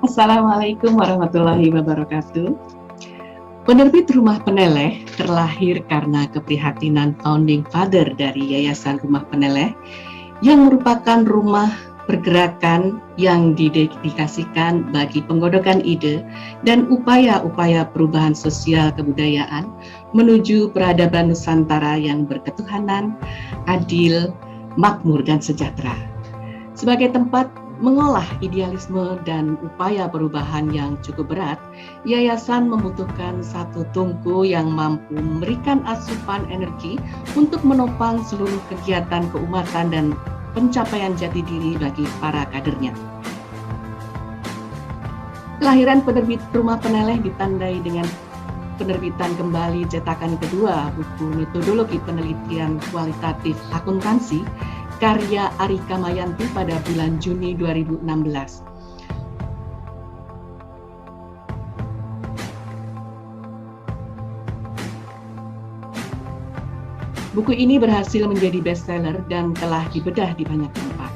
Assalamualaikum warahmatullahi wabarakatuh. Penerbit Rumah Peneleh terlahir karena keprihatinan founding father dari Yayasan Rumah Peneleh yang merupakan rumah pergerakan yang didedikasikan bagi penggodokan ide dan upaya-upaya perubahan sosial kebudayaan menuju peradaban Nusantara yang berketuhanan, adil, makmur, dan sejahtera. Sebagai tempat mengolah idealisme dan upaya perubahan yang cukup berat, yayasan membutuhkan satu tungku yang mampu memberikan asupan energi untuk menopang seluruh kegiatan keumatan dan pencapaian jati diri bagi para kadernya. Kelahiran penerbit Rumah Peneleh ditandai dengan penerbitan kembali cetakan kedua buku metodologi penelitian kualitatif akuntansi karya Arika Mayanti pada bulan Juni 2016. Buku ini berhasil menjadi bestseller dan telah dibedah di banyak tempat,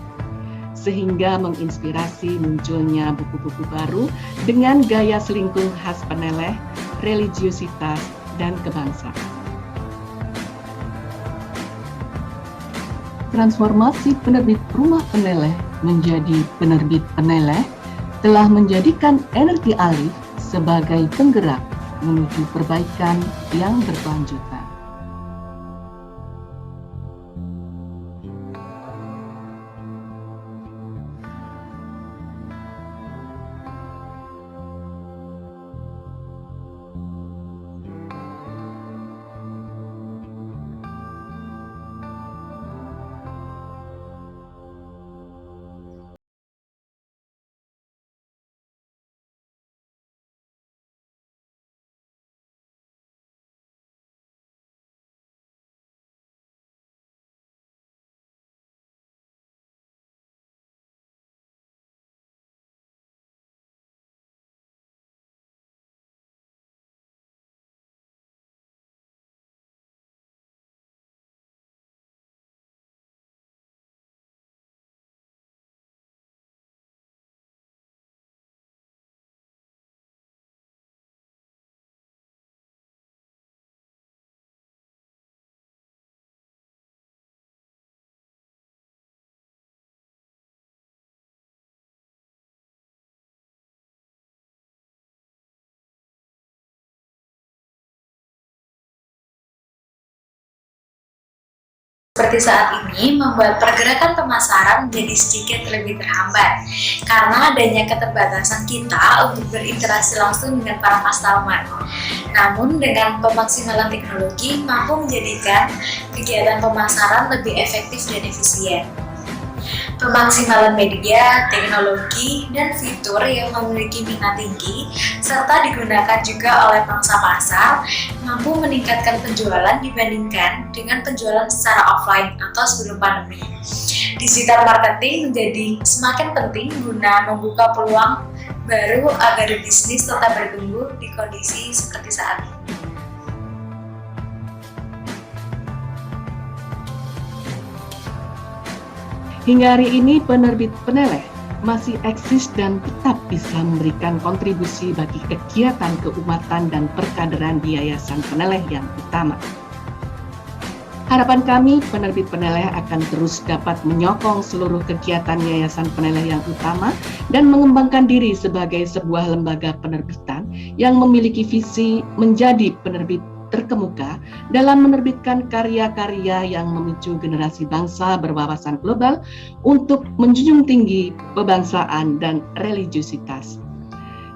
sehingga menginspirasi munculnya buku-buku baru dengan gaya selingkuh khas Peneleh, religiositas, dan kebangsaan. Transformasi penerbit Rumah Peneleh menjadi penerbit Peneleh telah menjadikan energi alif sebagai penggerak menuju perbaikan yang berkelanjutan. Seperti saat ini membuat pergerakan pemasaran menjadi sedikit lebih terhambat karena adanya keterbatasan kita untuk berinteraksi langsung dengan para customer. Namun dengan pemaksimalan teknologi mampu menjadikan kegiatan pemasaran lebih efektif dan efisien. Pemaksimalan media, teknologi, dan fitur yang memiliki minat tinggi serta digunakan juga oleh pangsa pasar mampu meningkatkan penjualan dibandingkan dengan penjualan secara offline atau sebelum pandemi. Digital marketing menjadi semakin penting guna membuka peluang baru agar bisnis tetap bertumbuh di kondisi seperti saat ini. Hingga hari ini penerbit Peneleh masih eksis dan tetap bisa memberikan kontribusi bagi kegiatan keumatan dan perkaderan di Yayasan Peneleh yang utama. Harapan kami, penerbit Peneleh akan terus dapat menyokong seluruh kegiatan Yayasan Peneleh yang utama dan mengembangkan diri sebagai sebuah lembaga penerbitan yang memiliki visi menjadi penerbit terkemuka dalam menerbitkan karya-karya yang memicu generasi bangsa berwawasan global untuk menjunjung tinggi kebangsaan dan religiositas.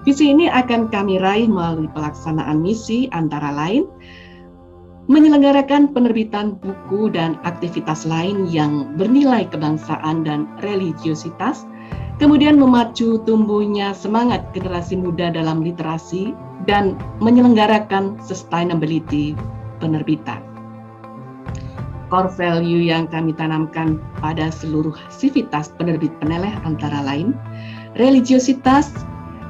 Visi ini akan kami raih melalui pelaksanaan misi antara lain menyelenggarakan penerbitan buku dan aktivitas lain yang bernilai kebangsaan dan religiositas, kemudian memacu tumbuhnya semangat generasi muda dalam literasi dan menyelenggarakan sustainability penerbitan. Core value yang kami tanamkan pada seluruh sivitas penerbit Peneleh antara lain religiositas,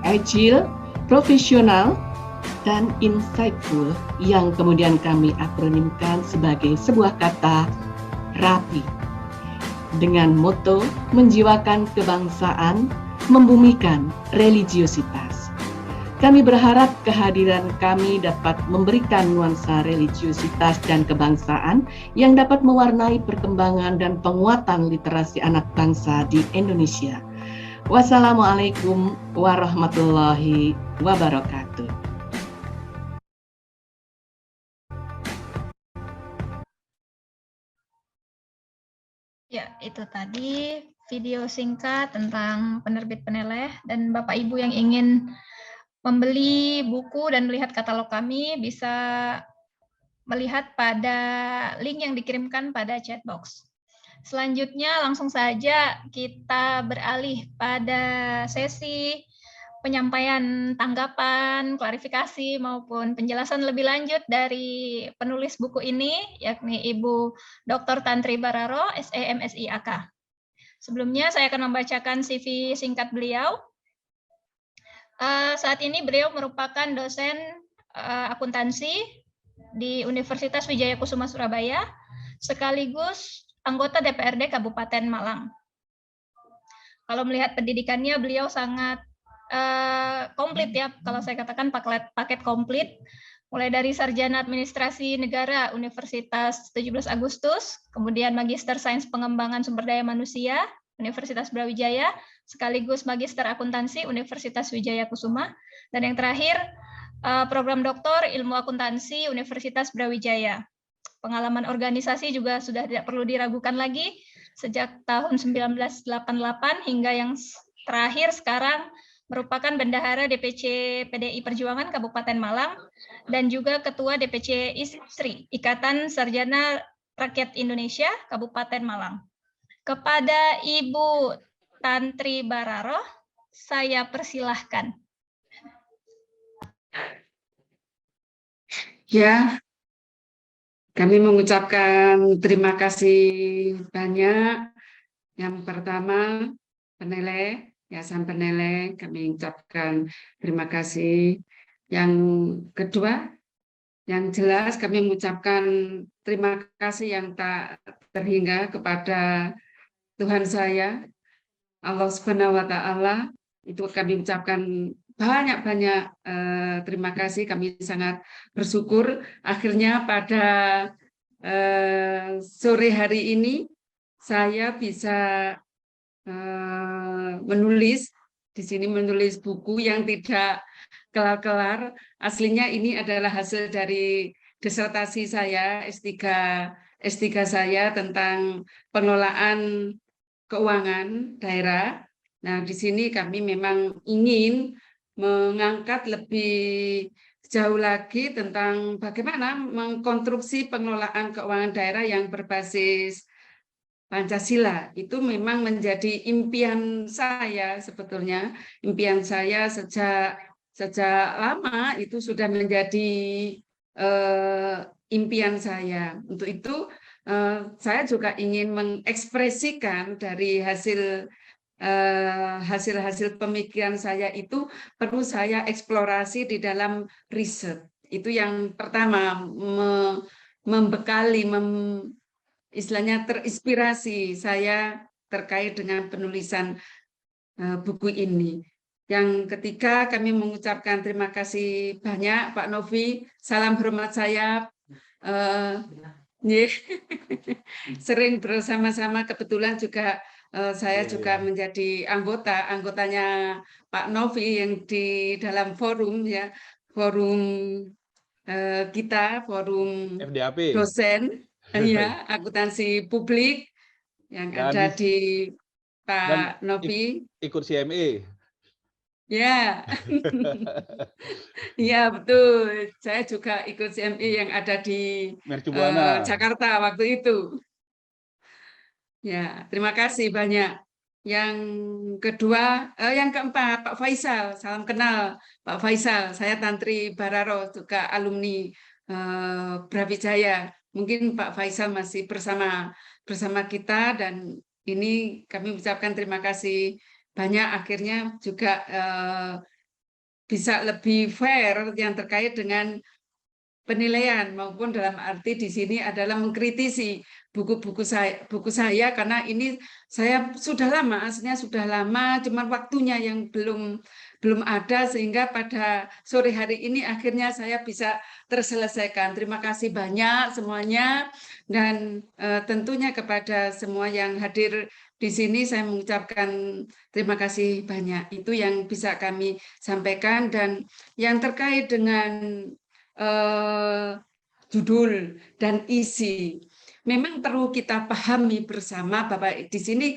agile, profesional, dan insightful yang kemudian kami akronimkan sebagai sebuah kata RAPI dengan moto menjiwakan kebangsaan, membumikan religiositas. Kami berharap kehadiran kami dapat memberikan nuansa religiositas dan kebangsaan yang dapat mewarnai perkembangan dan penguatan literasi anak bangsa di Indonesia. Wassalamualaikum warahmatullahi wabarakatuh. Ya, itu tadi video singkat tentang penerbit Peneleh, dan Bapak Ibu yang ingin membeli buku dan melihat katalog kami bisa melihat pada link yang dikirimkan pada chat box. Selanjutnya langsung saja kita beralih pada sesi penyampaian tanggapan, klarifikasi maupun penjelasan lebih lanjut dari penulis buku ini, yakni Ibu Dr. Tantri Bararo, SE MSI AK. Sebelumnya saya akan membacakan CV singkat beliau. Saat ini beliau merupakan dosen akuntansi di Universitas Wijaya Kusuma Surabaya, sekaligus anggota DPRD Kabupaten Malang. Kalau melihat pendidikannya, beliau sangat komplit ya, kalau saya katakan paket komplit, mulai dari sarjana administrasi negara Universitas 17 Agustus, kemudian magister sains pengembangan sumber daya manusia Universitas Brawijaya, sekaligus magister akuntansi Universitas Wijaya Kusuma, dan yang terakhir program doktor ilmu akuntansi Universitas Brawijaya. Pengalaman organisasi juga sudah tidak perlu diragukan lagi, sejak tahun 1988 hingga yang terakhir sekarang merupakan bendahara DPC PDI Perjuangan Kabupaten Malang dan juga Ketua DPC Istri Ikatan Sarjana Rakyat Indonesia Kabupaten Malang. Kepada Ibu Tantri Bararo, saya persilahkan. Ya, kami mengucapkan terima kasih banyak. Yang pertama, Peneleh, Yayasan Peneleh, kami ucapkan terima kasih. Yang kedua, yang jelas kami mengucapkan terima kasih yang tak terhingga kepada Tuhan saya, Allah Subhanahu wa Ta'ala. Itu kami ucapkan banyak-banyak terima kasih. Kami sangat bersyukur akhirnya pada sore hari ini saya bisa menulis di sini, menulis buku yang tidak kelar-kelar. Aslinya ini adalah hasil dari disertasi saya S3 saya tentang pengelolaan keuangan daerah. Nah, di sini kami memang ingin mengangkat lebih jauh lagi tentang bagaimana mengkonstruksi pengelolaan keuangan daerah yang berbasis Pancasila. Itu memang menjadi impian saya sebetulnya. Impian saya sejak lama itu sudah menjadi impian saya. Untuk itu saya juga ingin mengekspresikan dari hasil pemikiran saya itu perlu saya eksplorasi di dalam riset. Itu yang pertama, membekali, istilahnya terinspirasi saya terkait dengan penulisan buku ini. Yang ketiga, kami mengucapkan terima kasih banyak Pak Novi. Salam hormat saya. Sering bersama-sama, kebetulan juga saya juga menjadi anggotanya Pak Novi yang di dalam forum ya, forum kita, forum FDAP. dosen ya akuntansi publik yang Dan ada di Pak Novi. Ikut CME. Ya, iya betul. Saya juga ikut CME yang ada di Jakarta waktu itu. Ya, terima kasih banyak. Yang kedua, yang keempat, Pak Faisal. Salam kenal, Pak Faisal. Saya Tantri Bararo, juga alumni Brawijaya. Mungkin Pak Faisal masih bersama kita, dan ini kami ucapkan terima kasih banyak. Akhirnya juga bisa lebih fair yang terkait dengan penilaian maupun dalam arti di sini adalah mengkritisi buku-buku saya karena ini saya sudah lama, aslinya sudah lama, cuman waktunya yang belum ada sehingga pada sore hari ini akhirnya saya bisa terselesaikan. Terima kasih banyak semuanya dan tentunya kepada semua yang hadir di sini saya mengucapkan terima kasih banyak. Itu yang bisa kami sampaikan dan yang terkait dengan judul dan isi. Memang perlu kita pahami bersama bahwa di sini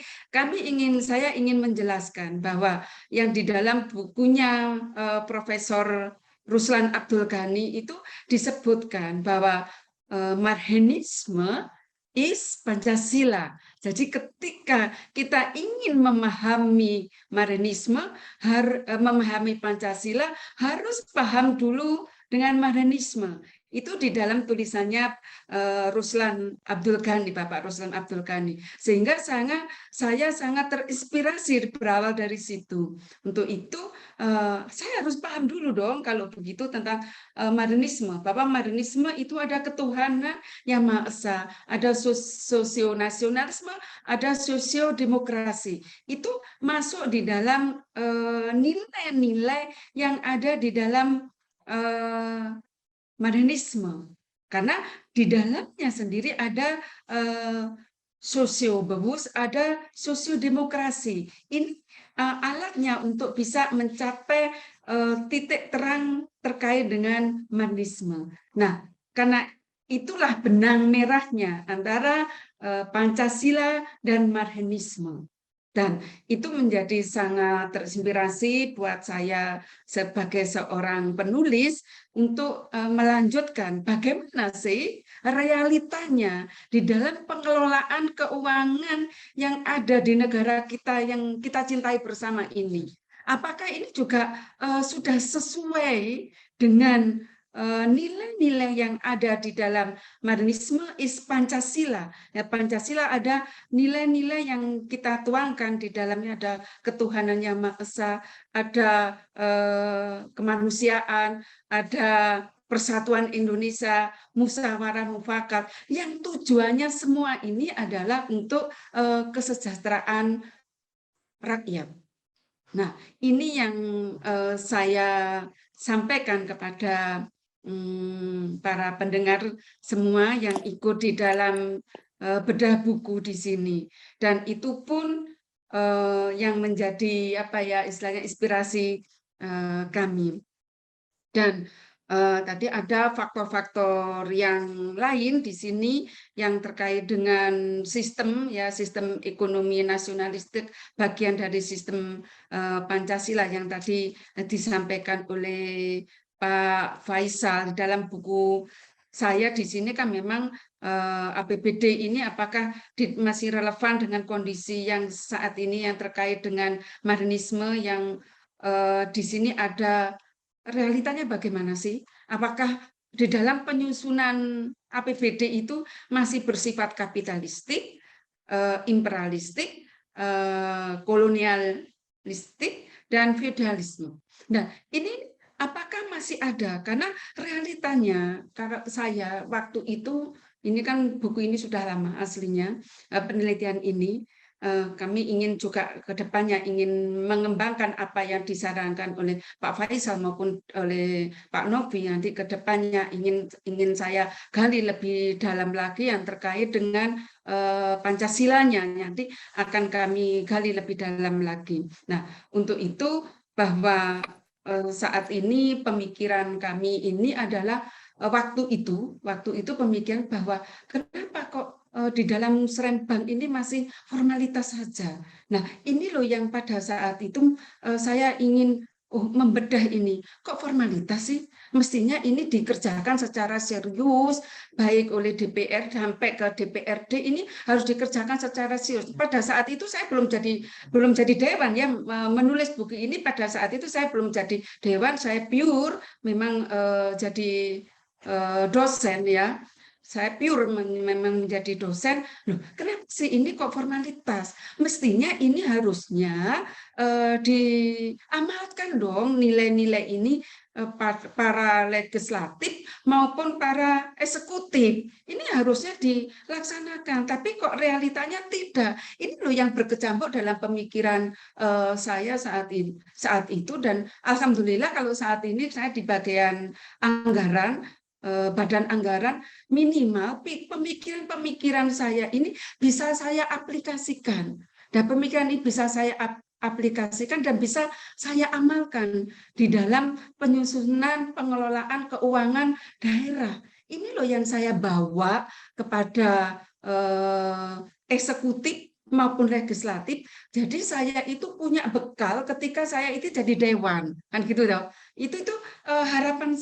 saya ingin menjelaskan bahwa yang di dalam bukunya Profesor Ruslan Abdul Ghani itu disebutkan bahwa Marxisme is Pancasila. Jadi ketika kita ingin memahami Marxisme, memahami Pancasila, harus paham dulu dengan Marxisme. Itu di dalam tulisannya Ruslan Abdul Ghani, Bapak Ruslan Abdul Ghani. Sehingga saya sangat terinspirasi berawal dari situ. Untuk itu saya harus paham dulu dong kalau begitu tentang Marxisme. Bahwa Marxisme itu ada ketuhanan yang Maha Esa, ada sosionasionalisme, ada sosiodemokrasi. Itu masuk di dalam nilai-nilai yang ada di dalam Marxisme, karena di dalamnya sendiri ada sosiobewus, ada sosiodemokrasi. Ini alatnya untuk bisa mencapai titik terang terkait dengan Marxisme. Nah, karena itulah benang merahnya antara Pancasila dan Marxisme. Dan itu menjadi sangat terinspirasi buat saya sebagai seorang penulis untuk melanjutkan bagaimana sih realitanya di dalam pengelolaan keuangan yang ada di negara kita yang kita cintai bersama ini. Apakah ini juga sudah sesuai dengan nilai-nilai yang ada di dalam Marxisme is Pancasila. Ya, Pancasila ada nilai-nilai yang kita tuangkan di dalamnya, ada ketuhanan yang Maha Esa, ada kemanusiaan, ada persatuan Indonesia, musyawarah mufakat, yang tujuannya semua ini adalah untuk kesejahteraan rakyat. Nah, ini yang saya sampaikan kepada para pendengar semua yang ikut di dalam bedah buku di sini, dan itu pun yang menjadi istilahnya inspirasi kami. Dan tadi ada faktor-faktor yang lain di sini yang terkait dengan sistem ekonomi nasionalistik, bagian dari sistem Pancasila yang tadi disampaikan oleh Pak Faisal dalam buku saya. Di sini kan memang APBD ini apakah masih relevan dengan kondisi yang saat ini yang terkait dengan Marxisme yang di sini ada realitanya bagaimana sih? Apakah di dalam penyusunan APBD itu masih bersifat kapitalistik, imperialistik, kolonialistik, dan feudalisme? Nah, ini apakah masih ada? Karena realitanya, kalau saya waktu itu, ini kan buku ini sudah lama aslinya, penelitian ini, kami ingin juga ke depannya ingin mengembangkan apa yang disarankan oleh Pak Faisal maupun oleh Pak Novi. Nanti ke depannya ingin saya gali lebih dalam lagi yang terkait dengan Pancasilanya. Nanti akan kami gali lebih dalam lagi. Nah, untuk itu bahwa saat ini pemikiran kami ini adalah waktu itu pemikiran bahwa kenapa kok di dalam Seremban ini masih formalitas saja. Nah, ini loh yang pada saat itu saya ingin membedah ini. Kok formalitas sih? Mestinya ini dikerjakan secara serius, baik oleh DPR sampai ke DPRD, ini harus dikerjakan secara serius. Pada saat itu saya belum jadi dewan ya, menulis buku ini pada saat itu saya belum jadi dewan, saya pure memang jadi dosen ya. saya pure memang menjadi dosen, loh kenapa sih ini kok formalitas? Mestinya ini harusnya diamalkan dong nilai-nilai ini para legislatif maupun para eksekutif. Ini harusnya dilaksanakan, tapi kok realitanya tidak. Ini loh yang berkecimpung dalam pemikiran saya saat itu, dan alhamdulillah kalau saat ini saya di bagian anggaran, badan anggaran, minimal pemikiran-pemikiran saya ini bisa saya aplikasikan. Dan pemikiran ini bisa saya aplikasikan dan bisa saya amalkan di dalam penyusunan pengelolaan keuangan daerah. Ini loh yang saya bawa kepada eksekutif maupun legislatif. Jadi saya itu punya bekal ketika saya itu jadi dewan, kan gitu loh. Itu harapan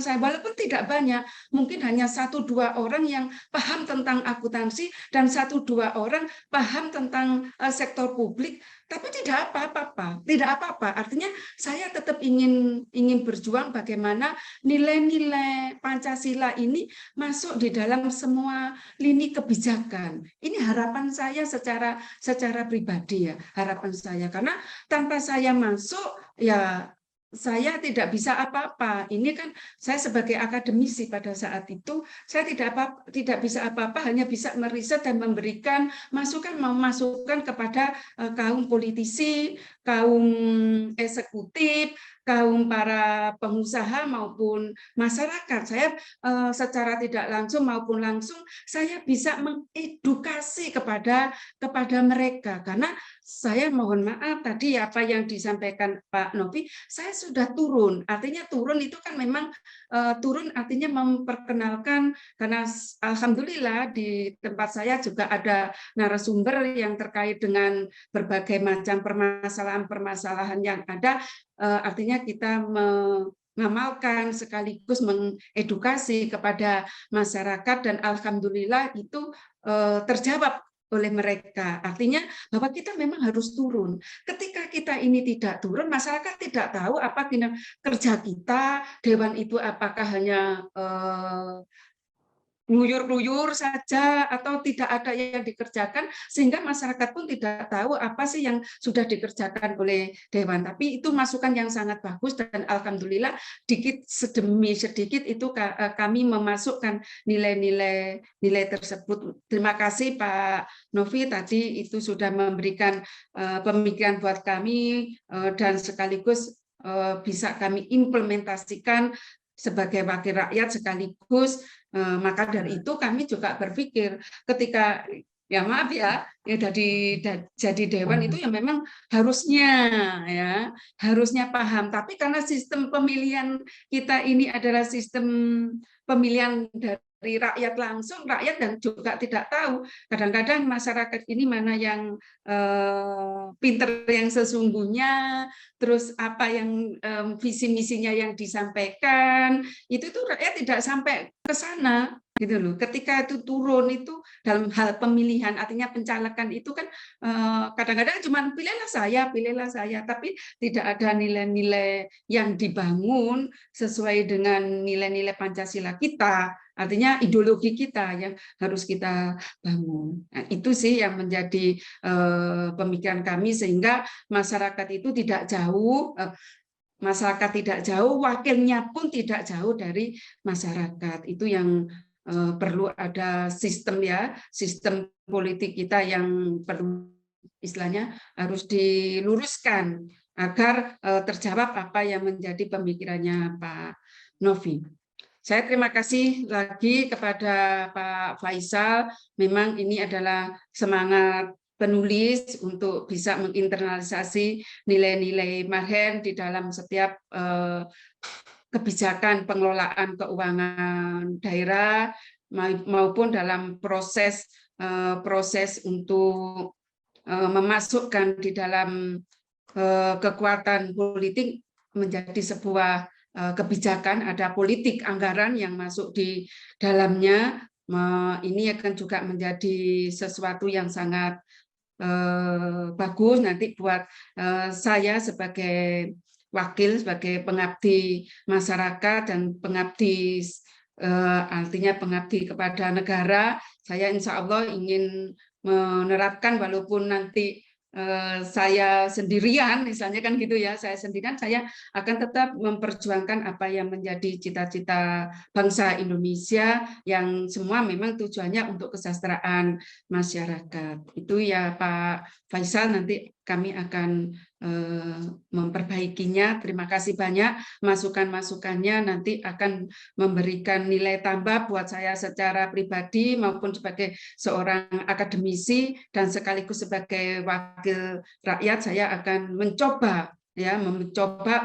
saya, walaupun tidak banyak, mungkin hanya 1-2 orang yang paham tentang akuntansi dan 1-2 orang paham tentang sektor publik, tapi tidak apa-apa. Artinya saya tetap ingin berjuang bagaimana nilai-nilai Pancasila ini masuk di dalam semua lini kebijakan. Ini harapan saya secara pribadi ya, harapan saya, karena tanpa saya masuk ya saya tidak bisa apa-apa. Ini kan saya sebagai akademisi pada saat itu saya tidak bisa apa-apa, hanya bisa meriset dan memberikan masukan kepada kaum politisi, kaum eksekutif, kaum para pengusaha maupun masyarakat. Saya secara tidak langsung maupun langsung saya bisa mengedukasi kepada mereka, karena saya mohon maaf tadi apa yang disampaikan Pak Novi, saya sudah turun. Artinya turun itu kan memang turun artinya memperkenalkan, karena alhamdulillah di tempat saya juga ada narasumber yang terkait dengan berbagai macam permasalahan-permasalahan yang ada. Artinya kita mengamalkan sekaligus mengedukasi kepada masyarakat, dan alhamdulillah itu terjawab oleh mereka. Artinya bahwa kita memang harus turun. Ketika kita ini tidak turun, masyarakat tidak tahu apa kerja kita, dewan itu apakah hanya nguyur-nguyur saja atau tidak ada yang dikerjakan, sehingga masyarakat pun tidak tahu apa sih yang sudah dikerjakan oleh dewan. Tapi itu masukan yang sangat bagus, dan alhamdulillah sedikit demi sedikit itu kami memasukkan nilai-nilai tersebut. Terima kasih Pak Novi, tadi itu sudah memberikan pemikiran buat kami, dan sekaligus bisa kami implementasikan sebagai wakil rakyat sekaligus. Maka dari itu kami juga berpikir ketika ya maaf ya jadi dewan itu ya memang harusnya paham, tapi karena sistem pemilihan kita ini adalah sistem pemilihan dari rakyat langsung, rakyat dan juga tidak tahu kadang-kadang masyarakat ini mana yang pinter yang sesungguhnya, terus apa yang visi misinya yang disampaikan itu tuh rakyat tidak sampai ke sana gitu loh. Ketika itu turun itu dalam hal pemilihan, artinya pencalekan itu kan kadang-kadang cuma pilihlah saya, tapi tidak ada nilai-nilai yang dibangun sesuai dengan nilai-nilai Pancasila kita. Artinya ideologi kita yang harus kita bangun. Nah, itu sih yang menjadi pemikiran kami, sehingga masyarakat itu tidak jauh, wakilnya pun tidak jauh dari masyarakat. Itu yang perlu ada sistem politik kita yang perlu istilahnya harus diluruskan agar terjawab apa yang menjadi pemikirannya Pak Novi. Saya terima kasih lagi kepada Pak Faisal. Memang ini adalah semangat penulis untuk bisa menginternalisasi nilai-nilai Marhen di dalam setiap kebijakan pengelolaan keuangan daerah maupun dalam proses untuk memasukkan di dalam kekuatan politik menjadi sebuah kebijakan, ada politik anggaran yang masuk di dalamnya. Ini akan juga menjadi sesuatu yang sangat bagus nanti buat saya sebagai wakil, sebagai pengabdi masyarakat dan pengabdi artinya pengabdi kepada negara. Saya insya Allah ingin menerapkan, walaupun nanti saya sendirian, misalnya kan gitu ya, saya sendirian, saya akan tetap memperjuangkan apa yang menjadi cita-cita bangsa Indonesia, yang semua memang tujuannya untuk kesejahteraan masyarakat. Itu ya Pak Faisal, nanti kami akan memperbaikinya. Terima kasih banyak masukan-masukannya, nanti akan memberikan nilai tambah buat saya secara pribadi maupun sebagai seorang akademisi dan sekaligus sebagai wakil rakyat. Saya akan mencoba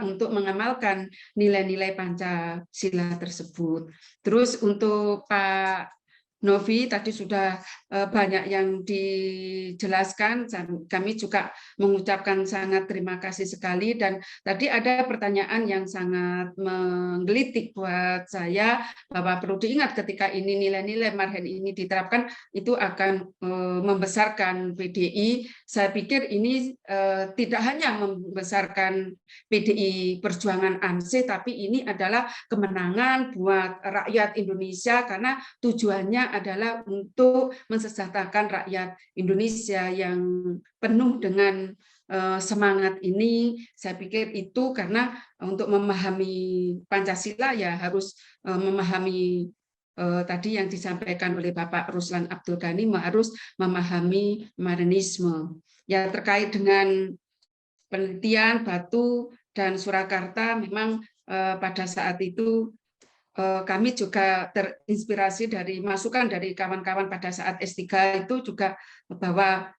untuk mengamalkan nilai-nilai Pancasila tersebut. Terus untuk Pak Novi tadi sudah banyak yang dijelaskan, kami juga mengucapkan sangat terima kasih sekali. Dan tadi ada pertanyaan yang sangat menggelitik buat saya, bahwa perlu diingat ketika ini nilai-nilai Marhen ini diterapkan, itu akan membesarkan PDI. Saya pikir ini tidak hanya membesarkan PDI Perjuangan ANSE, tapi ini adalah kemenangan buat rakyat Indonesia, karena tujuannya adalah untuk mensejahterakan rakyat Indonesia yang penuh dengan semangat ini. Saya pikir itu karena untuk memahami Pancasila ya harus memahami tadi yang disampaikan oleh Bapak Ruslan Abdul Ghani, harus memahami Marhenisme. Ya, terkait dengan penelitian Batu dan Surakarta, memang pada saat itu kami juga terinspirasi dari masukan dari kawan-kawan pada saat S3 itu juga, bahwa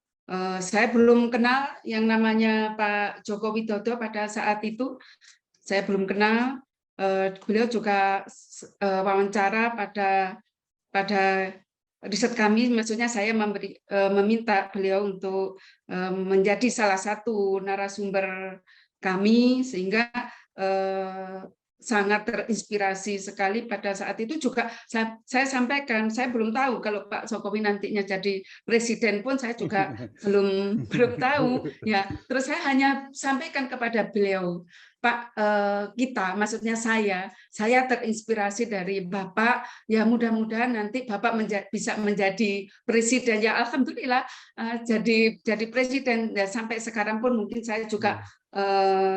saya belum kenal yang namanya Pak Joko Widodo pada saat itu. Saya belum kenal. Beliau juga wawancara pada riset kami, maksudnya saya meminta beliau untuk menjadi salah satu narasumber kami, sehingga sangat terinspirasi sekali. Pada saat itu juga saya sampaikan, saya belum tahu kalau Pak Jokowi nantinya jadi presiden pun saya juga belum tahu ya. Terus saya hanya sampaikan kepada beliau, Pak, maksudnya saya terinspirasi dari Bapak, ya mudah-mudahan nanti Bapak bisa menjadi presiden. Ya alhamdulillah jadi presiden. Ya, sampai sekarang pun mungkin saya juga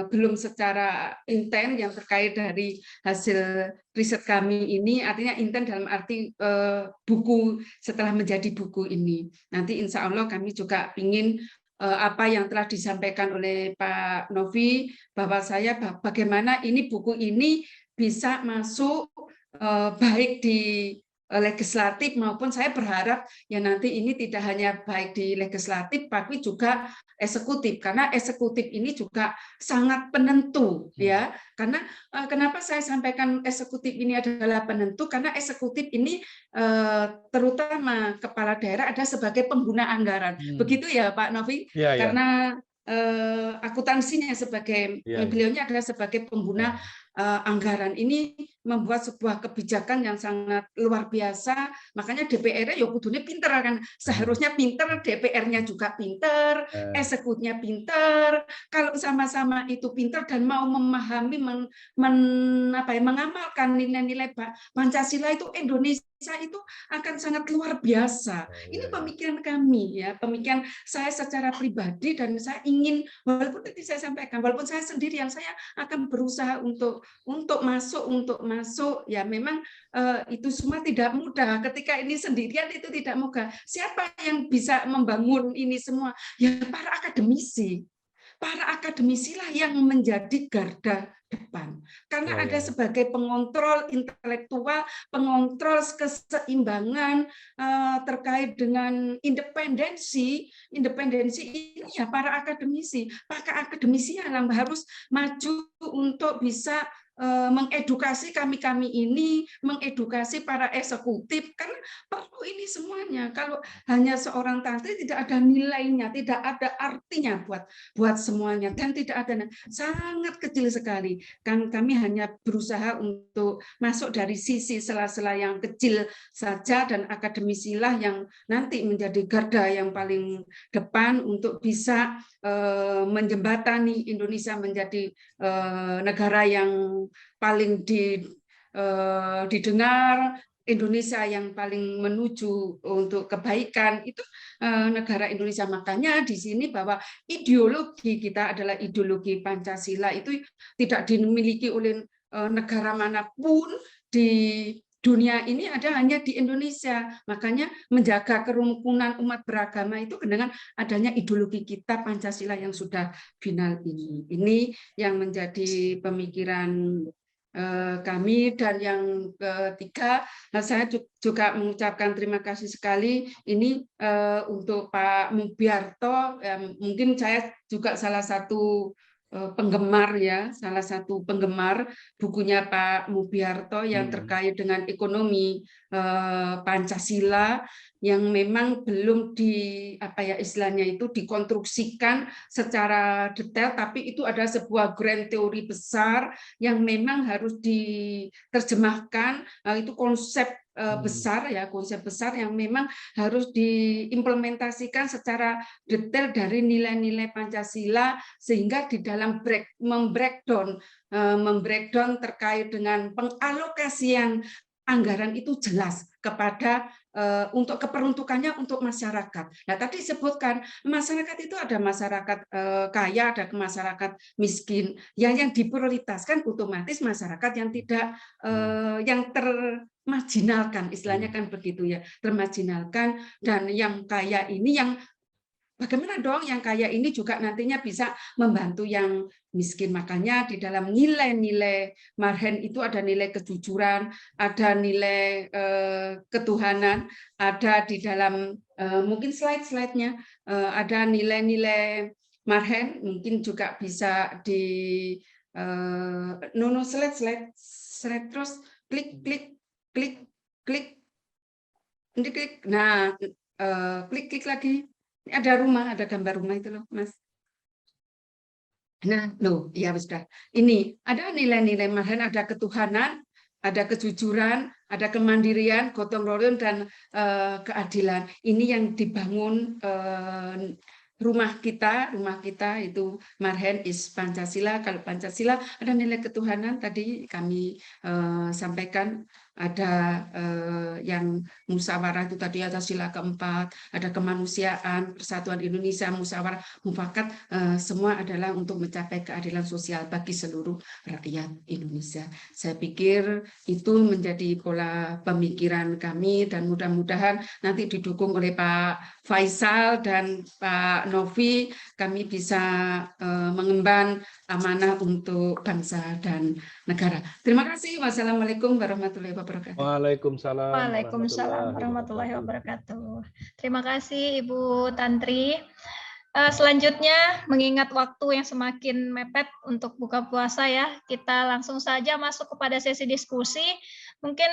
belum secara intens yang terkait dari hasil riset kami ini, artinya intens dalam arti buku, setelah menjadi buku ini. Nanti insya Allah kami juga ingin apa yang telah disampaikan oleh Pak Novi, bahwa saya bagaimana ini buku ini bisa masuk baik di legislatif maupun saya berharap ya nanti ini tidak hanya baik di legislatif tapi juga eksekutif, karena eksekutif ini juga sangat penentu ya. Karena kenapa saya sampaikan eksekutif ini adalah penentu, karena eksekutif ini terutama kepala daerah ada sebagai pengguna anggaran. Begitu ya Pak Novi? Ya, karena akuntansinya sebagai beliaunya adalah sebagai pengguna anggaran. Ini membuat sebuah kebijakan yang sangat luar biasa. Makanya DPR-nya ya kudunya pinter kan. Seharusnya pinter, DPR-nya juga pinter, eksekutifnya pinter. Kalau sama-sama itu pinter dan mau memahami, mengamalkan nilai-nilai Pancasila, itu Indonesia itu akan sangat luar biasa. Ini pemikiran kami ya, pemikiran saya secara pribadi, dan saya ingin, walaupun tadi saya sampaikan, walaupun saya sendirian, saya akan berusaha untuk masuk ya. Memang itu semua tidak mudah. Ketika ini sendirian itu tidak mudah. Siapa yang bisa membangun ini semua? Ya para akademisi. Para akademisilah yang menjadi garda depan. Karena ada sebagai pengontrol intelektual, pengontrol keseimbangan terkait dengan independensi ini ya para akademisi. Para akademisi yang harus maju untuk bisa mengedukasi kami ini, mengedukasi para eksekutif, kan perlu ini semuanya. Kalau hanya seorang tantri tidak ada nilainya, tidak ada artinya buat semuanya, dan tidak ada, sangat kecil sekali. Kan kami hanya berusaha untuk masuk dari sisi sela-sela yang kecil saja, dan akademisilah yang nanti menjadi garda yang paling depan untuk bisa menjembatani Indonesia menjadi negara yang paling didengar, Indonesia yang paling menuju untuk kebaikan itu negara Indonesia. Makanya di sini bahwa ideologi kita adalah ideologi Pancasila, itu tidak dimiliki oleh negara manapun di dunia ini, ada hanya di Indonesia. Makanya menjaga kerukunan umat beragama itu dengan adanya ideologi kita Pancasila yang sudah final ini. Ini yang menjadi pemikiran kami. Dan yang ketiga, saya juga mengucapkan terima kasih sekali ini untuk Pak Mubiarto. Mungkin saya juga salah satu penggemar ya, salah satu penggemar bukunya Pak Mubiarto yang terkait dengan ekonomi Pancasila, yang memang belum istilahnya itu dikonstruksikan secara detail, tapi itu ada sebuah grand teori besar yang memang harus diterjemahkan. Itu konsep besar ya, konsep besar yang memang harus diimplementasikan secara detail dari nilai-nilai Pancasila, sehingga di dalam membreakdown terkait dengan pengalokasian anggaran itu jelas kepada untuk keperuntukannya untuk masyarakat. Nah, tadi disebutkan masyarakat itu ada masyarakat kaya, ada masyarakat miskin. Yang diprioritaskan otomatis masyarakat yang tidak yang termarginalkan, istilahnya kan begitu ya, termarginalkan. Dan yang kaya ini yang bagaimana dong yang kaya ini juga nantinya bisa membantu yang miskin. Makanya di dalam nilai-nilai Marhen itu ada nilai kejujuran, ada nilai ketuhanan, ada di dalam mungkin slide-slide-nya ada nilai-nilai Marhen, mungkin juga bisa di slide terus klik. Nah, klik lagi. Ada rumah, ada gambar rumah itu loh, Mas. Nah, loh, ya sudah. Ini ada nilai-nilai Marhen, ada ketuhanan, ada kejujuran, ada kemandirian, gotong royong, dan keadilan. Ini yang dibangun rumah kita itu Marhen is Pancasila. Kalau Pancasila ada nilai ketuhanan, tadi kami sampaikan ada yang musyawarah itu tadi, ada sila keempat, ada kemanusiaan, persatuan Indonesia, musyawarah, mufakat, semua adalah untuk mencapai keadilan sosial bagi seluruh rakyat Indonesia. Saya pikir itu menjadi pola pemikiran kami, dan mudah-mudahan nanti didukung oleh Pak Faisal dan Pak Novi, kami bisa mengemban amanah untuk bangsa dan negara. Terima kasih. Wassalamualaikum warahmatullahi wabarakatuh. Waalaikumsalam warahmatullahi wabarakatuh. Terima kasih Ibu Tantri. Selanjutnya, mengingat waktu yang semakin mepet untuk buka puasa ya, kita langsung saja masuk kepada sesi diskusi. Mungkin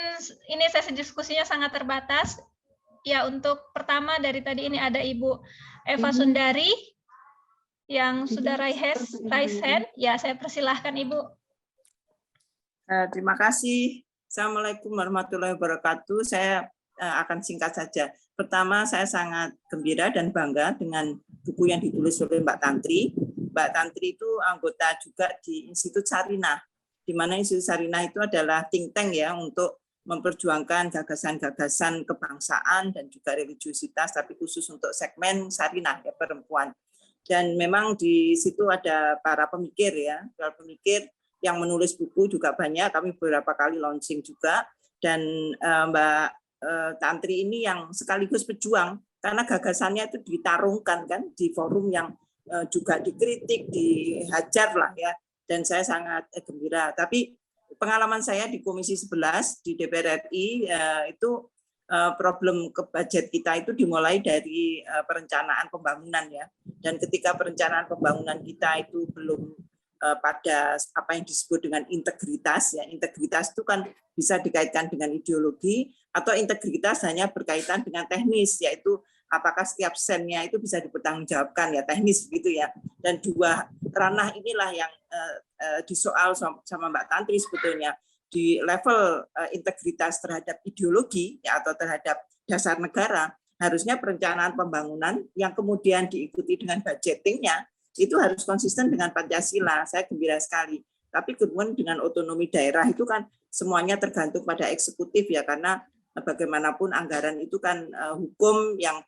ini sesi diskusinya sangat terbatas. Ya, untuk pertama dari tadi ini ada Ibu Eva Sundari yang sudah raise hand. Ya, saya persilahkan Ibu. Terima kasih. Assalamualaikum warahmatullahi wabarakatuh. Saya akan singkat saja. Pertama, saya sangat gembira dan bangga dengan buku yang ditulis oleh Mbak Tantri. Mbak Tantri itu anggota juga di Institut Sarinah, di mana Institut Sarinah itu adalah think tank ya untuk memperjuangkan gagasan-gagasan kebangsaan dan juga religiusitas, tapi khusus untuk segmen Sarinah ya, perempuan. Dan memang di situ ada para pemikir ya, para pemikir yang menulis buku juga banyak. Kami beberapa kali launching juga, dan Mbak Tantri ini yang sekaligus pejuang karena gagasannya itu ditarungkan kan di forum yang juga dikritik, dihajar lah ya. Dan saya sangat gembira. Tapi pengalaman saya di Komisi 11 di DPR RI itu problem ke budget kita itu dimulai dari perencanaan pembangunan ya. Dan ketika perencanaan pembangunan kita itu belum pada apa yang disebut dengan integritas ya. Integritas itu kan bisa dikaitkan dengan ideologi, atau integritas hanya berkaitan dengan teknis, yaitu apakah setiap sennya itu bisa dipertanggungjawabkan ya, teknis gitu ya. Dan dua ranah inilah yang disoal sama Mbak Tantri sebetulnya. Di level integritas terhadap ideologi ya, atau terhadap dasar negara, harusnya perencanaan pembangunan yang kemudian diikuti dengan budgetingnya itu harus konsisten dengan Pancasila. Saya gembira sekali. Tapi kemudian dengan otonomi daerah itu kan semuanya tergantung pada eksekutif ya, karena bagaimanapun anggaran itu kan hukum yang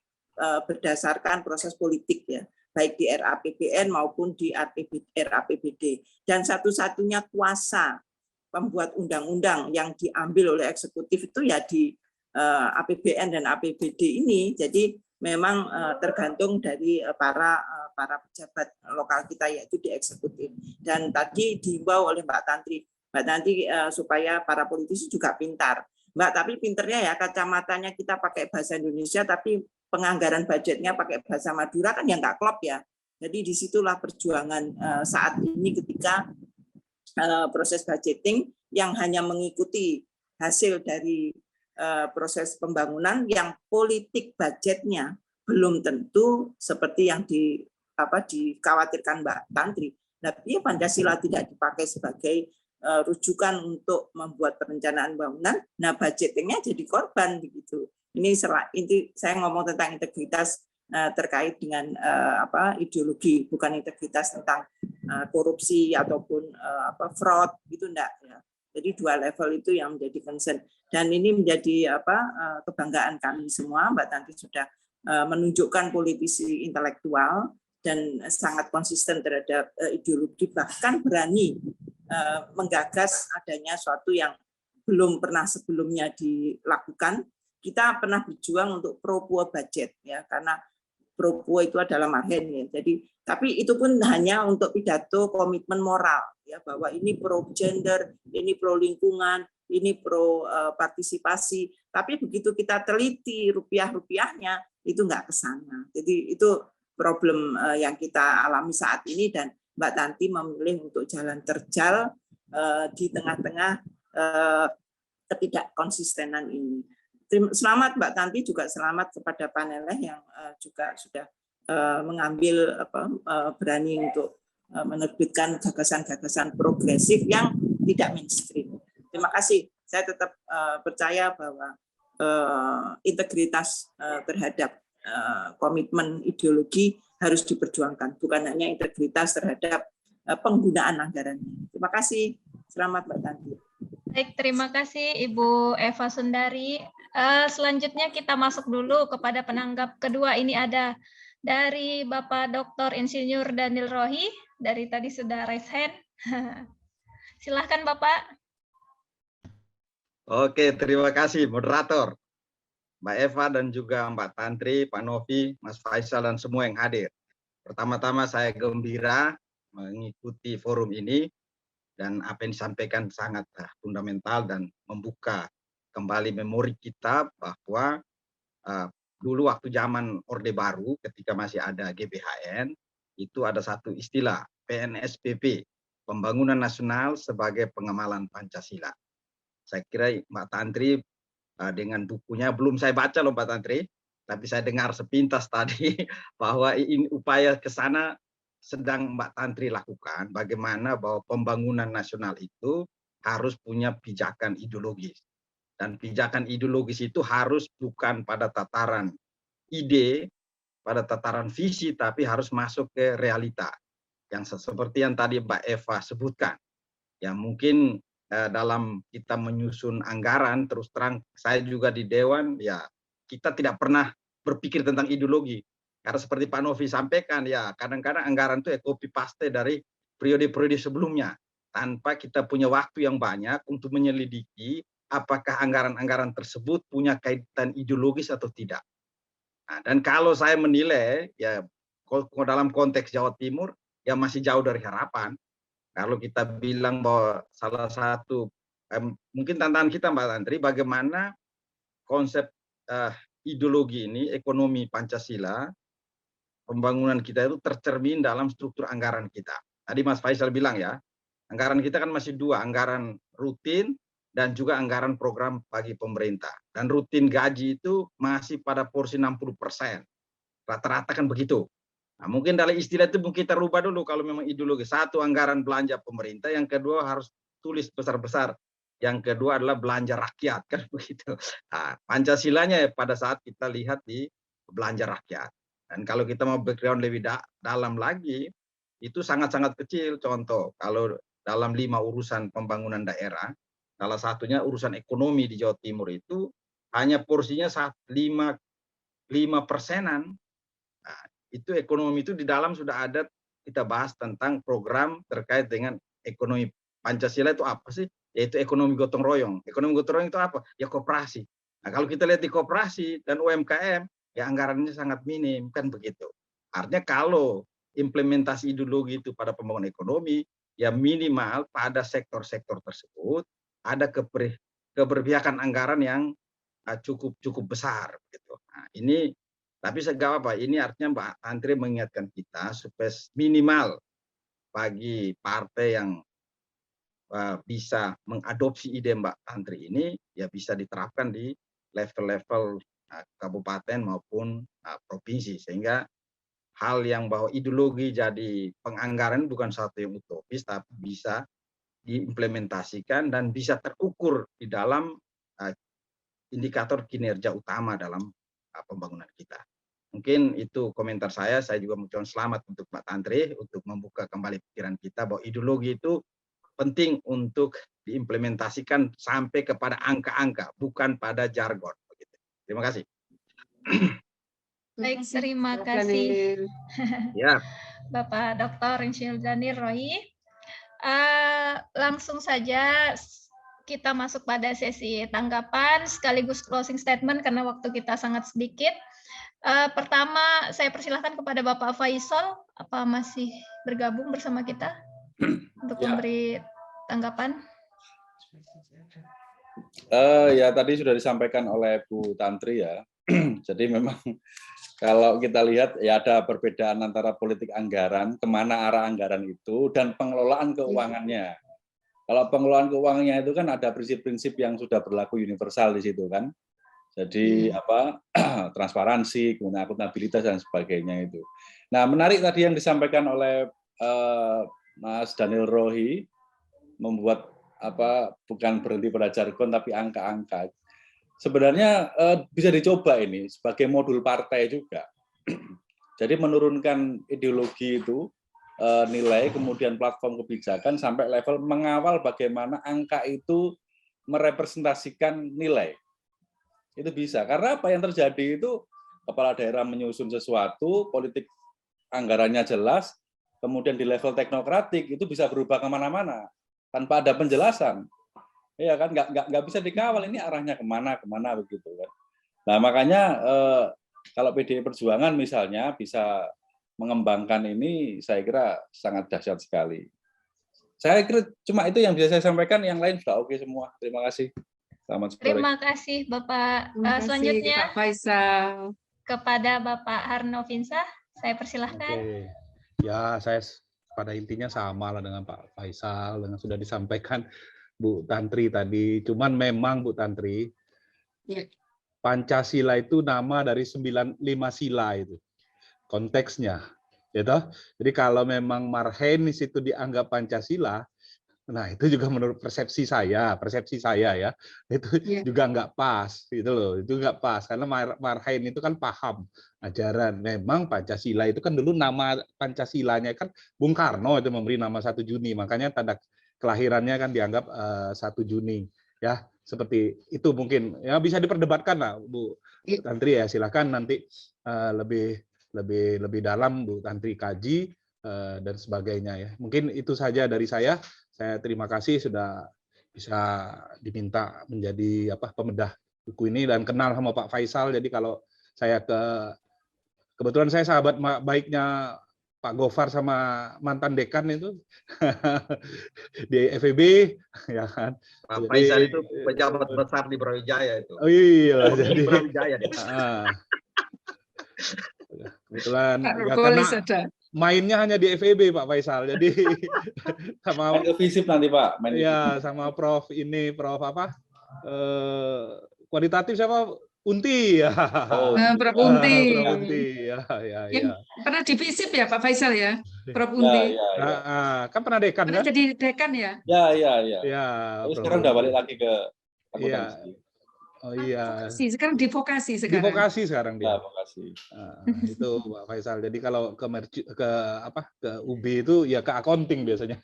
berdasarkan proses politik ya, baik di RAPBN maupun di RAPBD. Dan satu-satunya kuasa pembuat undang-undang yang diambil oleh eksekutif itu ya di APBN dan APBD ini. Jadi memang tergantung dari para pejabat lokal kita, yaitu di eksekutif. Dan tadi diimbau oleh Mbak Tantri supaya para politisi juga pintar. Mbak, tapi pinternya ya kacamatanya kita pakai bahasa Indonesia, tapi penganggaran budgetnya pakai bahasa Madura kan ya nggak klop ya. Jadi disitulah perjuangan saat ini ketika proses budgeting yang hanya mengikuti hasil dari proses pembangunan yang politik budgetnya belum tentu seperti yang dikhawatirkan Mbak Tantri. Tapi Pancasila tidak dipakai sebagai rujukan untuk membuat perencanaan bangunan, nah budgetingnya jadi korban begitu. Ini saya ngomong tentang integritas terkait dengan ideologi, bukan integritas tentang korupsi ataupun fraud gitu enggak ya. Jadi dua level itu yang menjadi concern, dan ini menjadi kebanggaan kami semua. Mbak Tanti sudah menunjukkan politisi intelektual dan sangat konsisten terhadap ideologi, bahkan berani menggagas adanya suatu yang belum pernah sebelumnya dilakukan. Kita pernah berjuang untuk pro-puo budget ya, karena pro-puo itu adalah marhen ya. Jadi tapi itu pun hanya untuk pidato komitmen moral ya, bahwa ini pro gender, ini pro lingkungan, ini pro partisipasi. Tapi begitu kita teliti rupiah-rupiahnya itu nggak ke sana. Jadi itu problem yang kita alami saat ini, dan Mbak Tanti memilih untuk jalan terjal di tengah-tengah ketidakkonsistenan ini. Selamat Mbak Tanti, juga selamat kepada panelnya yang juga sudah mengambil berani untuk menerbitkan gagasan-gagasan progresif yang tidak mainstream. Terima kasih. Saya tetap percaya bahwa integritas terhadap komitmen ideologi harus diperjuangkan, bukan hanya integritas terhadap penggunaan anggaran. Terima kasih. Selamat Mbak Tanti. Baik, terima kasih Ibu Eva Sundari. Selanjutnya kita masuk dulu kepada penanggap kedua. Ini ada dari Bapak Dr. Insinyur Daniel Rohi, dari tadi sudah raise hand. Silahkan Bapak. Oke, terima kasih moderator, Mbak Eva dan juga Mbak Tantri, Pak Novi, Mas Faisal dan semua yang hadir. Pertama-tama saya gembira mengikuti forum ini, dan apa yang disampaikan sangat fundamental dan membuka kembali memori kita bahwa dulu waktu zaman Orde Baru ketika masih ada GBHN, itu ada satu istilah PNSPP, Pembangunan Nasional sebagai Pengamalan Pancasila. Saya kira Mbak Tantri dengan bukunya, belum saya baca loh Mbak Tantri, tapi saya dengar sepintas tadi bahwa ini upaya ke sana sedang Mbak Tantri lakukan, bagaimana bahwa pembangunan nasional itu harus punya pijakan ideologis. Dan pijakan ideologis itu harus bukan pada tataran ide, pada tataran visi, tapi harus masuk ke realita. Yang seperti yang tadi Mbak Eva sebutkan. Ya mungkin dalam kita menyusun anggaran, terus terang saya juga di Dewan, ya kita tidak pernah berpikir tentang ideologi. Karena seperti Pak Novi sampaikan, ya kadang-kadang anggaran itu copy paste dari periode-periode sebelumnya, tanpa kita punya waktu yang banyak untuk menyelidiki apakah anggaran-anggaran tersebut punya kaitan ideologis atau tidak. Nah, dan kalau saya menilai, ya dalam konteks Jawa Timur, ya masih jauh dari harapan. Kalau kita bilang bahwa salah satu, mungkin tantangan kita Mbak Tantri, bagaimana konsep ideologi ini, ekonomi Pancasila, pembangunan kita itu tercermin dalam struktur anggaran kita. Tadi Mas Faisal bilang ya, anggaran kita kan masih dua, anggaran rutin dan juga anggaran program bagi pemerintah. Dan rutin gaji itu masih pada porsi 60%. Rata-rata kan begitu. Nah, mungkin dari istilah itu mungkin kita rubah dulu kalau memang ideologi. Satu, anggaran belanja pemerintah, yang kedua harus tulis besar-besar. Yang kedua adalah belanja rakyat, kan begitu. Nah, Pancasilanya pada saat kita lihat di belanja rakyat. Dan kalau kita mau background lebih dalam lagi, itu sangat-sangat kecil. Contoh, kalau dalam 5 urusan pembangunan daerah, Salah satunya urusan ekonomi di Jawa Timur itu hanya porsinya 5%-an. Nah, itu ekonomi itu di dalam sudah ada, kita bahas tentang program terkait dengan ekonomi Pancasila itu apa sih? Yaitu ekonomi gotong royong. Ekonomi gotong royong itu apa? Ya koperasi. Nah, kalau kita lihat di koperasi dan UMKM, ya anggarannya sangat minim, kan begitu. Artinya kalau implementasi ideologi itu pada pembangunan ekonomi, ya minimal pada sektor-sektor tersebut ada keberpihakan anggaran yang cukup besar gitu. Nah, ini tapi segala apa ini artinya Mbak Tantri mengingatkan kita supaya minimal bagi partai yang bisa mengadopsi ide Mbak Tantri ini ya bisa diterapkan di level-level kabupaten maupun provinsi, sehingga hal yang bahwa ideologi jadi penganggaran bukan satu yang utopis, tapi bisa diimplementasikan dan bisa terukur di dalam indikator kinerja utama dalam pembangunan kita. Mungkin itu komentar saya juga mengucapkan selamat untuk Mbak Tantri untuk membuka kembali pikiran kita bahwa ideologi itu penting untuk diimplementasikan sampai kepada angka-angka, bukan pada jargon. Terima kasih. Baik, terima kasih Ya. Bapak Dr. Insinyur Danir Rohi. Langsung saja kita masuk pada sesi tanggapan sekaligus closing statement karena waktu kita sangat sedikit. Pertama, saya persilahkan kepada Bapak Faisal, apa masih bergabung bersama kita untuk memberi tanggapan? Ya tadi sudah disampaikan oleh Bu Tantri ya. Jadi memang kalau kita lihat ya ada perbedaan antara politik anggaran, kemana arah anggaran itu, dan pengelolaan keuangannya. Kalau pengelolaan keuangannya itu kan ada prinsip-prinsip yang sudah berlaku universal di situ kan. Jadi transparansi, kemudian akuntabilitas dan sebagainya itu. Nah menarik tadi yang disampaikan oleh Mas Daniel Rohi, membuat bukan berhenti pada jargon tapi angka-angka. Sebenarnya bisa dicoba ini sebagai modul partai juga. Jadi menurunkan ideologi itu, nilai, kemudian platform kebijakan sampai level mengawal bagaimana angka itu merepresentasikan nilai. Itu bisa. Karena apa yang terjadi itu kepala daerah menyusun sesuatu, politik anggarannya jelas, kemudian di level teknokratik itu bisa berubah kemana-mana tanpa ada penjelasan. Ya kan, nggak bisa dikawal ini arahnya kemana begitu kan. Nah makanya kalau PDI Perjuangan misalnya bisa mengembangkan ini, saya kira sangat dahsyat sekali. Saya kira cuma itu yang bisa saya sampaikan, yang lain sudah oke semua. Terima kasih. Selamat sore. Terima kasih Bapak. Selanjutnya Pak Faisal. Kepada Bapak Harno Vinsah, saya persilahkan. Oke. Ya, saya pada intinya sama lah dengan Pak Faisal, dengan sudah disampaikan Bu Tantri tadi. Cuman memang Bu Tantri, Pancasila itu nama dari 95 sila itu. Konteksnya. Gitu. Jadi kalau memang Marhenis itu dianggap Pancasila, nah itu juga menurut persepsi saya ya, itu juga nggak pas, gitu loh. Itu nggak pas, karena Marhen itu kan paham ajaran. Memang Pancasila itu kan dulu nama Pancasilanya kan Bung Karno itu memberi nama 1 Juni, makanya tanda kelahirannya kan dianggap 1 Juni ya, seperti itu. Mungkin ya bisa diperdebatkan lah Bu Tantri ya, silakan nanti lebih dalam Bu Tantri kaji dan sebagainya ya. Mungkin itu saja dari saya terima kasih sudah bisa diminta menjadi pemedah buku ini dan kenal sama Pak Faisal. Jadi kalau saya kebetulan saya sahabat baiknya Pak Gofar sama mantan dekan itu di FEB, ya kan. Pak Faisal itu pejabat besar di Brawijaya itu. Oh iya, jadi Brawijaya dia. Kebetulan ya, karena mainnya hanya di FEB Pak Faisal, jadi sama visip nanti Pak. Ya sama Prof apa? Kualitatif siapa? Unti ya. Prof Unti. Prof Unti ya. Pernah di FISIP ya Pak Faisal ya, Prof Unti. Kan pernah dekan kan? Jadi dekan ya? Ya. Ya. Terus sekarang udah balik lagi ke akuntansi. Oh iya. Sekarang di vokasi Di sekarang. vokasi sekarang dia. Vokasi. Itu Pak Faisal. Jadi kalau ke UB itu ya ke accounting biasanya.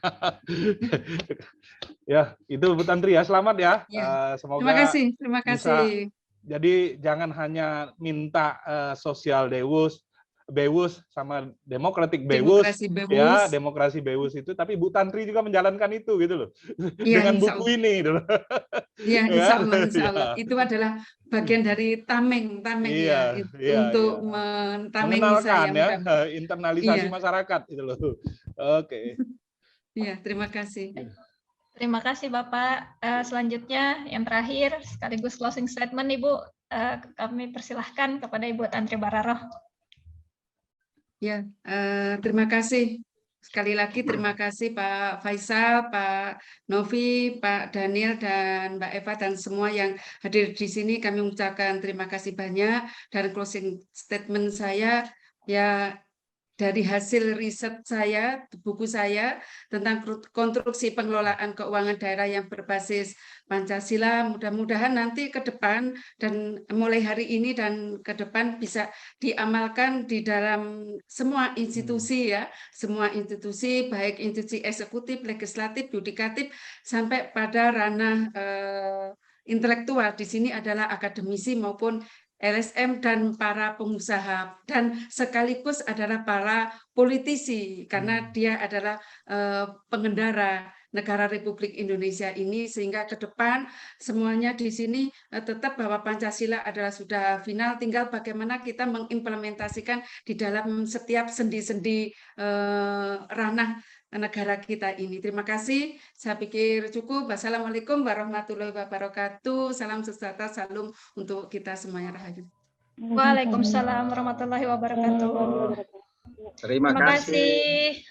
Ya, itu Bu Tantri ya. Selamat ya. Ya. Semoga Terima bisa. kasih. Jadi jangan hanya minta sosial Bewus sama demokratik Bewus, ya demokrasi Bewus itu, tapi Bu Tantri juga menjalankan itu gitu loh, ya, dengan buku ini gitu loh. Ya, insya Allah. Itu adalah bagian dari tameng ya, untuk mentamengi mengenalkan saya. Ya, internalisasi masyarakat itu loh. Oke. Iya, terima kasih. Terima kasih Bapak. Selanjutnya yang terakhir sekaligus closing statement Ibu, kami persilahkan kepada Ibu Tantri Bararoh. Ya, terima kasih. Sekali lagi terima kasih Pak Faisal, Pak Novi, Pak Daniel, dan Mbak Eva, dan semua yang hadir di sini. Kami mengucapkan terima kasih banyak. Dan closing statement saya, ya dari hasil riset saya, buku saya tentang konstruksi pengelolaan keuangan daerah yang berbasis Pancasila, mudah-mudahan nanti ke depan dan mulai hari ini dan ke depan bisa diamalkan di dalam semua institusi ya, semua institusi baik institusi eksekutif, legislatif, yudikatif sampai pada ranah intelektual. Di sini adalah akademisi maupun LSM dan para pengusaha, dan sekaligus adalah para politisi karena dia adalah pengendara negara Republik Indonesia ini, sehingga ke depan semuanya di sini tetap bahwa Pancasila adalah sudah final, tinggal bagaimana kita mengimplementasikan di dalam setiap sendi-sendi ranah negara kita ini. Terima kasih. Saya pikir cukup. Wassalamualaikum warahmatullahi wabarakatuh. Salam sejahtera, salam untuk kita semuanya. Rahayu. Waalaikumsalam warahmatullahi wabarakatuh. Terima kasih.